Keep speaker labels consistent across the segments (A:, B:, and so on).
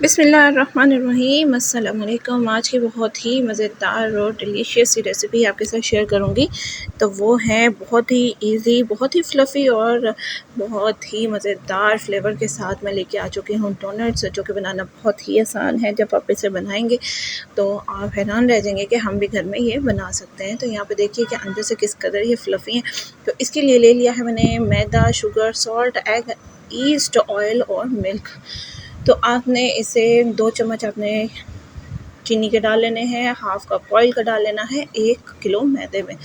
A: बिस्मिल्लाहिर्रहमानिर्रहीम। अस्सलाम वालेकुम। आज की बहुत ही मज़ेदार और डिलीशियस सी रेसिपी आपके साथ शेयर करूँगी। तो वो है बहुत ही इजी, बहुत ही फ्लफ़ी और बहुत ही मज़ेदार फ्लेवर के साथ मैं लेके आ चुकी हूँ डोनट्स, जो कि बनाना बहुत ही आसान है। जब आप इसे बनाएंगे तो आप हैरान रह जाएंगे कि हम भी घर में ये बना सकते हैं। तो यहाँ पे देखिए कि अंदर से किस कदर ये फ्लफ़ी हैं। तो इसके लिए ले लिया है मैंने मैदा, sugar, salt, egg, yeast, oil और मिल्क। तो आपने इसे 2 चम्मच आपने चीनी के डाल लेने हैं, हाफ़ कप ऑयल का डाल लेना है 1 किलो मैदे में।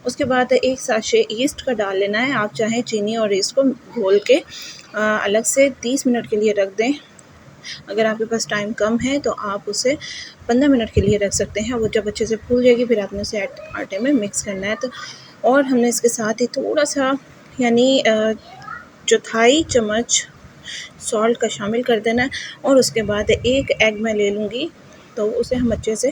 A: उसके बाद 1 साशे ईस्ट का डाल लेना है। आप चाहें चीनी और ईस्ट को घोल के अलग से 30 मिनट के लिए रख दें। अगर आपके पास टाइम कम है तो आप उसे 15 मिनट के लिए रख सकते हैं। वो जब अच्छे से फूल जाएगी फिर आपने उसे आटे में मिक्स करना है। तो और हमने इसके साथ ही थोड़ा-सा यानी चौथाई चम्मच सॉल्ट का शामिल कर देना है। और उसके बाद 1 एग मैं ले लूँगी, तो उसे हम अच्छे से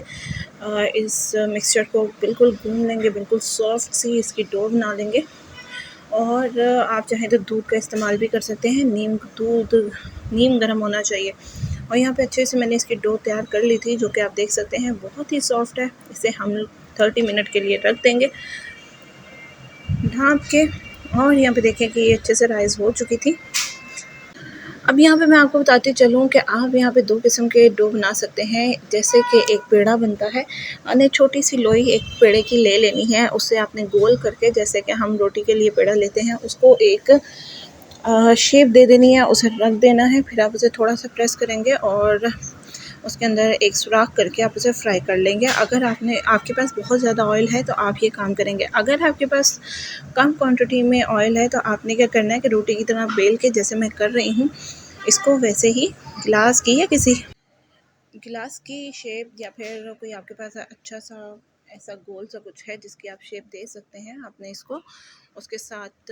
A: इस मिक्सचर को बिल्कुल गूँध लेंगे, बिल्कुल सॉफ्ट सी इसकी डो बना लेंगे। और आप चाहें तो दूध का इस्तेमाल भी कर सकते हैं। नीम गर्म होना चाहिए। और यहाँ पे अच्छे से मैंने इसकी डो तैयार कर ली थी, जो कि आप देख सकते हैं बहुत ही सॉफ्ट है। इसे हम 30 मिनट के लिए रख देंगे ढाँप के। और यहाँ पे देखें कि ये अच्छे से राइज़ हो चुकी थी। अब यहाँ पे मैं आपको बताती चलूँ कि आप यहाँ पे 2 किस्म के डो बना सकते हैं। जैसे कि एक पेड़ा बनता है, यानी छोटी-सी लोई एक पेड़े की ले लेनी है। उसे आपने गोल करके, जैसे कि हम रोटी के लिए पेड़ा लेते हैं, उसको एक शेप दे देनी है, उसे रख देना है। फिर आप उसे थोड़ा-सा प्रेस करेंगे और उसके अंदर एक सुराख करके आप उसे फ्राई कर लेंगे। अगर आपके पास बहुत ज़्यादा ऑयल है तो आप ये काम करेंगे। अगर आपके पास कम क्वांटिटी में ऑयल है तो आपने क्या करना है कि रोटी की तरह बेल के, जैसे मैं कर रही हूँ, इसको वैसे ही गिलास की या किसी गिलास की शेप, या फिर कोई आपके पास अच्छा सा ऐसा गोल सा कुछ है जिसकी आप शेप दे सकते हैं, आपने इसको उसके साथ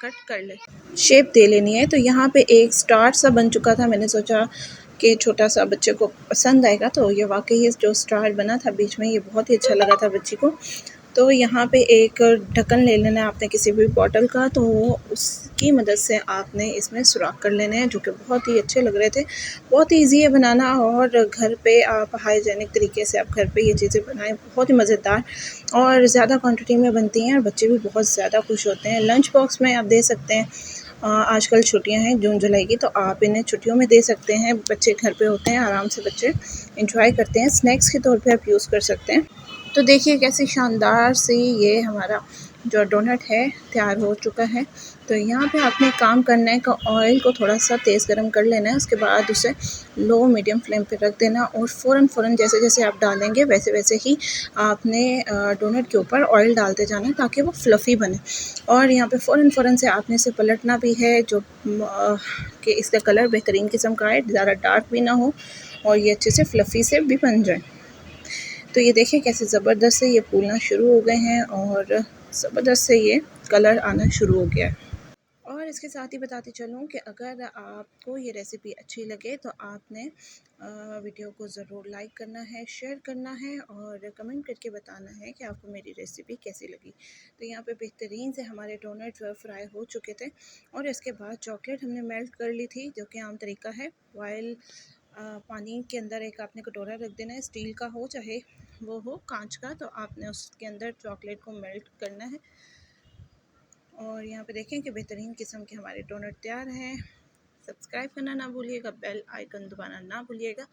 A: कट कर ले शेप दे लेनी है। तो यहाँ पे एक स्टार सा बन चुका था। मैंने सोचा कि छोटा सा बच्चे को पसंद आएगा, तो ये वाकई जो स्टार बना था बीच में, ये बहुत ही अच्छा लगा था बच्ची को। तो यहाँ पे एक ढक्कन ले लेना है आपने किसी भी बॉटल का, तो उसकी मदद से आपने इसमें सुराख कर लेने हैं, जो कि बहुत ही अच्छे लग रहे थे। बहुत ही ईज़ी है बनाना और घर पे आप हाइजीनिक तरीके से आप घर पे ये चीज़ें बनाएं, बहुत ही मज़ेदार और ज़्यादा क्वांटिटी में बनती हैं और बच्चे भी बहुत ज़्यादा खुश होते हैं। लंच बॉक्स में आप दे सकते हैं। आजकल छुट्टियां हैं जून जुलाई की, तो आप इन्हें छुट्टियों में दे सकते हैं। बच्चे घर पे होते हैं, आराम से बच्चे इंजॉय करते हैं। स्नैक्स के तौर पे आप यूज़ कर सकते हैं। तो देखिए कैसी शानदार सी ये हमारा जो डोनट है तैयार हो चुका है। तो यहाँ पे आपने काम करना है कि ऑयल को थोड़ा सा तेज़ गरम कर लेना है। उसके बाद उसे लो मीडियम फ्लेम पे रख देना और फ़ौरन जैसे जैसे आप डालेंगे वैसे वैसे ही आपने डोनट के ऊपर ऑयल डालते जाना है, ताकि वो फ्लफ़ी बने। और यहाँ पे फ़ौरन से आपने इसे पलटना भी है, जो कि इसका कलर बेहतरीन किस्म का है, ज़्यादा डार्क भी ना हो और ये अच्छे से फ्लफ़ी से भी बन जाए। तो ये देखिए कैसे ज़बरदस्त से ये फूलना शुरू हो गए हैं और ज़बरदस्त से ये कलर आना शुरू हो गया है। और इसके साथ ही बताती चलूँ कि अगर आपको ये रेसिपी अच्छी लगे तो आपने वीडियो को ज़रूर लाइक करना है, शेयर करना है और कमेंट करके बताना है कि आपको मेरी रेसिपी कैसी लगी। तो यहाँ पे बेहतरीन से हमारे डोनट फ्राई हो चुके थे और इसके बाद चॉकलेट हमने मेल्ट कर ली थी, जो कि आम तरीका है। बॉयल पानी के अंदर एक आपने कटोरा रख देना है, स्टील का हो चाहे वो हो कांच का। तो आपने उसके अंदर चॉकलेट को मेल्ट करना है और यहाँ पे देखें कि बेहतरीन किस्म के हमारे डोनट तैयार हैं। सब्सक्राइब करना ना भूलिएगा, बेल आइकन दबाना ना भूलिएगा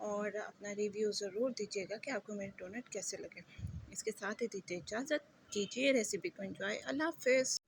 A: और अपना रिव्यू ज़रूर दीजिएगा कि आपको मेरे डोनट कैसे लगे। इसके साथ ही दीजिए इजाज़त, कीजिए रेसिपी को एंजॉय। अल्लाह हाफ़िज़।